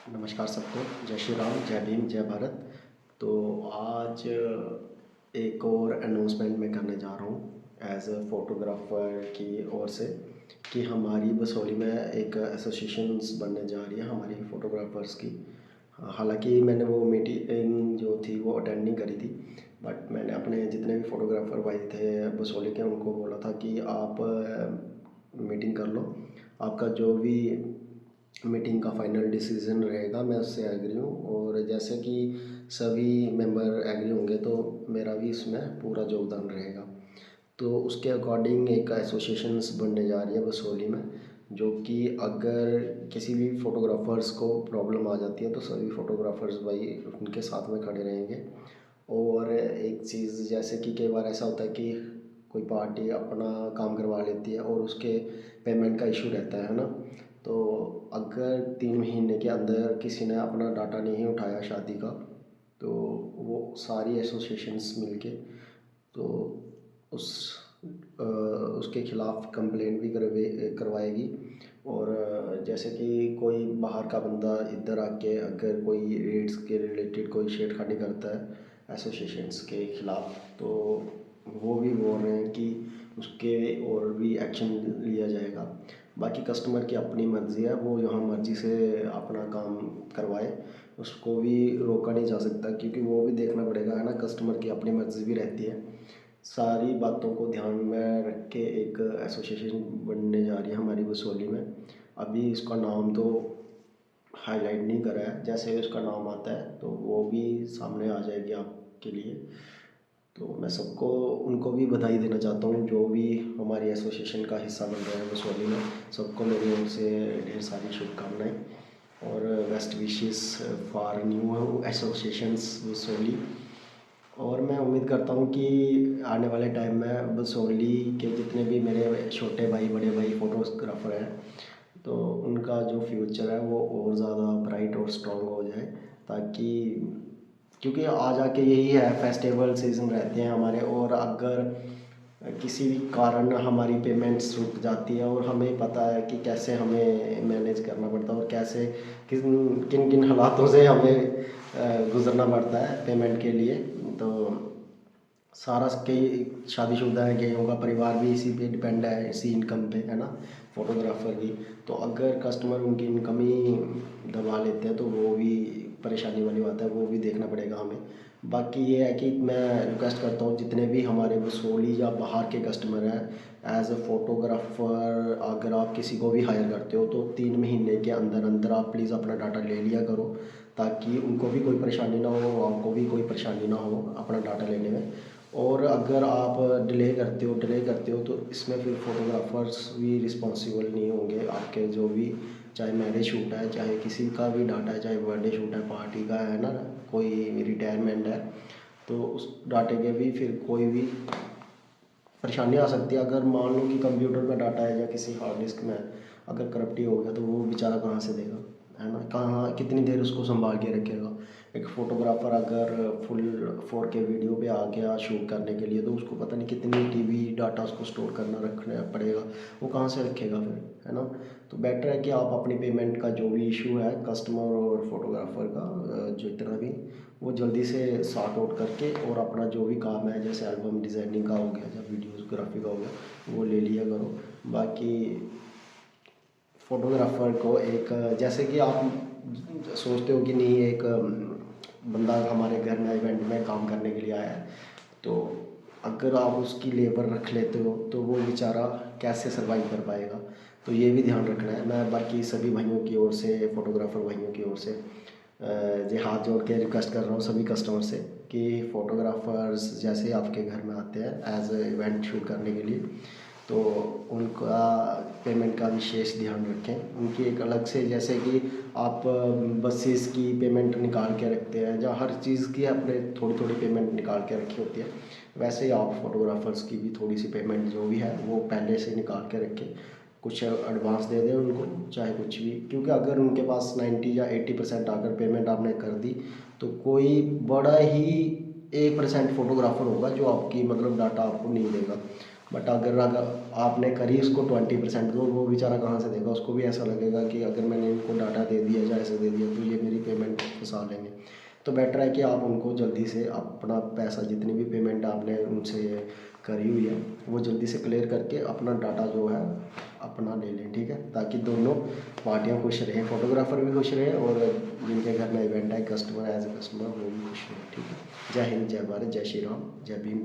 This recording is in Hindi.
नमस्कार सबको। जय श्री राम, जय भीम, जय भारत। तो आज एक और अनाउंसमेंट मैं करने जा रहा हूँ एज अ फोटोग्राफ़र की ओर से कि हमारी बसोली में एक एसोसिएशंस बनने जा रही है हमारी फ़ोटोग्राफ़र्स की। हालांकि मैंने वो मीटिंग जो थी वो अटेंड नहीं करी थी, बट मैंने अपने जितने भी फ़ोटोग्राफ़र भाई थे बसोली के उनको बोला था कि आप मीटिंग कर लो। आपका जो भी मीटिंग का फाइनल डिसीजन रहेगा मैं उससे एग्री हूँ, और जैसे कि सभी मेंबर एग्री होंगे तो मेरा भी इसमें पूरा योगदान रहेगा। तो उसके अकॉर्डिंग एक एसोसिएशंस बनने जा रही है बसोली में, जो कि अगर किसी भी फ़ोटोग्राफ़र्स को प्रॉब्लम आ जाती है तो सभी फ़ोटोग्राफ़र्स भाई उनके साथ में खड़े रहेंगे। और एक चीज़ जैसे कि कई बार ऐसा होता है कि कोई पार्टी अपना काम करवा लेती है और उसके पेमेंट का इशू रहता है ना। तो अगर 3 महीने के अंदर किसी ने अपना डाटा नहीं उठाया शादी का, तो वो सारी एसोसिएशंस मिलके तो उस उसके खिलाफ़ कंप्लेंट भी करवाएगी। और जैसे कि कोई बाहर का बंदा इधर आके अगर कोई रेट्स के रिलेटेड कोई छेड़खानी करता है एसोसिएशंस के खिलाफ़, तो वो भी बोल रहे हैं कि उसके और भी एक्शन लिया जाएगा। बाकी कस्टमर की अपनी मर्ज़ी है, वो जहाँ मर्ज़ी से अपना काम करवाए, उसको भी रोका नहीं जा सकता, क्योंकि वो भी देखना पड़ेगा है ना, कस्टमर की अपनी मर्ज़ी भी रहती है। सारी बातों को ध्यान में रख के एक एसोसिएशन बनने जा रही है हमारी बसोली में। अभी इसका नाम तो हाईलाइट नहीं करा है, जैसे ही उसका नाम आता है तो वो भी सामने आ जाएगी आपके लिए। तो मैं सबको उनको भी बधाई देना चाहता हूँ जो भी हमारी एसोसिएशन का हिस्सा बन रहे हैं बसोली में। सबको मेरी ओर से ढेर सारी शुभकामनाएँ और best wishes for new associations Basoli. और मैं उम्मीद करता हूँ कि आने वाले टाइम में बसोली के जितने भी मेरे छोटे भाई बड़े भाई फ़ोटोग्राफ़र हैं, तो उनका जो फ्यूचर है वो और ज़्यादा ब्राइट और स्ट्रॉन्ग हो जाए। ताकि क्योंकि आ जाके यही है, फेस्टिवल सीज़न रहते हैं हमारे, और अगर किसी भी कारण हमारी पेमेंट्स रुक जाती है और हमें पता है कि कैसे हमें मैनेज करना पड़ता है और कैसे किन किन किन हालातों से हमें गुज़रना पड़ता है पेमेंट के लिए। तो सारा कई शादीशुदा है, कईयों का परिवार भी इसी पे डिपेंड है, इसी इनकम पे है ना, फ़ोटोग्राफ़र की। तो अगर कस्टमर उनकी इनकम ही दबा लेते हैं तो वो भी परेशानी वाली बात है, वो भी देखना पड़ेगा हमें। बाकी ये है कि मैं रिक्वेस्ट करता हूँ जितने भी हमारे बसोली या बाहर के कस्टमर हैं, एज अ फ़ोटोग्राफ़र अगर आप किसी को भी हायर करते हो तो 3 महीने के अंदर अंदर आप प्लीज़ अपना डाटा ले लिया करो, ताकि उनको भी कोई परेशानी ना हो, आपको भी कोई परेशानी ना हो अपना डाटा लेने में। और अगर आप डिले करते हो तो इसमें फिर फ़ोटोग्राफ़र्स भी रिस्पॉन्सिबल नहीं होंगे आपके, जो भी चाहे मैरिज शूट है, चाहे किसी का भी डाटा है, चाहे बर्थडे शूट है, पार्टी का है ना, कोई रिटायरमेंट है, तो उस डाटे के भी फिर कोई भी परेशानी आ सकती है। अगर मान लो कि कंप्यूटर में डाटा है या किसी हार्ड डिस्क में अगर करप्टी हो गया तो वो बेचारा कहाँ से देगा, है ना, कहाँ कितनी देर उसको संभाल के रखेगा। एक फ़ोटोग्राफ़र अगर फुल 4K वीडियो पे आ गया शूट करने के लिए तो उसको पता नहीं कितनी टीबी डाटा उसको स्टोर करना रखना पड़ेगा, वो कहाँ से रखेगा फिर, है ना। तो बेटर है कि आप अपनी पेमेंट का जो भी इशू है कस्टमर और फोटोग्राफ़र का जो इतना भी, वो जल्दी से सॉर्ट आउट करके और अपना जो भी काम है, जैसे एल्बम डिज़ाइनिंग का हो गया या वीडियोग्राफी का हो गया, वो ले लिया करो। बाकी फ़ोटोग्राफ़र को एक जैसे कि आप सोचते हो कि नहीं, एक बंदा हमारे घर में इवेंट में काम करने के लिए आया है, तो अगर आप उसकी लेबर रख लेते हो तो वो बेचारा कैसे सर्वाइव कर पाएगा। तो ये भी ध्यान रखना है। मैं बाकी सभी भाइयों की ओर से, फ़ोटोग्राफ़र भाइयों की ओर से ये हाथ जोड़ के रिक्वेस्ट कर रहा हूँ सभी कस्टमर से कि फ़ोटोग्राफ़र्स जैसे आपके घर में आते हैं एज ए इवेंट शूट करने के लिए, तो उनका पेमेंट का विशेष ध्यान रखें। उनकी एक अलग से, जैसे कि आप बसेस की पेमेंट निकाल के रखते हैं, जहाँ हर चीज़ की अपने थोड़ी थोड़ी पेमेंट निकाल के रखी होती है, वैसे ही आप फ़ोटोग्राफ़र्स की भी थोड़ी सी पेमेंट जो भी है वो पहले से निकाल के रखें। कुछ एडवांस दे दें उनको, चाहे कुछ भी, क्योंकि अगर उनके पास 90 या 80% अगर पेमेंट आपने कर दी तो कोई बड़ा ही 1% फ़ोटोग्राफ़र होगा जो आपकी मतलब डाटा आपको नहीं देगा। बट अगर आपने करी उसको 20% तो वो बेचारा कहाँ से देगा, उसको भी ऐसा लगेगा कि अगर मैंने इनको डाटा दे दिया या ऐसे दे दिया तो ये मेरी पेमेंट फंसा लेंगे। तो बेटर है कि आप उनको जल्दी से अपना पैसा, जितनी भी पेमेंट आपने उनसे करी हुई है वो जल्दी से क्लियर करके अपना डाटा जो है अपना ले लें, ठीक है, ताकि दोनों पार्टियाँ खुश रहें, फोटोग्राफर भी खुश रहे और जिनके घर में इवेंट है कस्टमर एज ए कस्टमर वो भी खुश रहे, ठीक है। जय हिंद, जय भारत, जय श्री राम, जय भीम।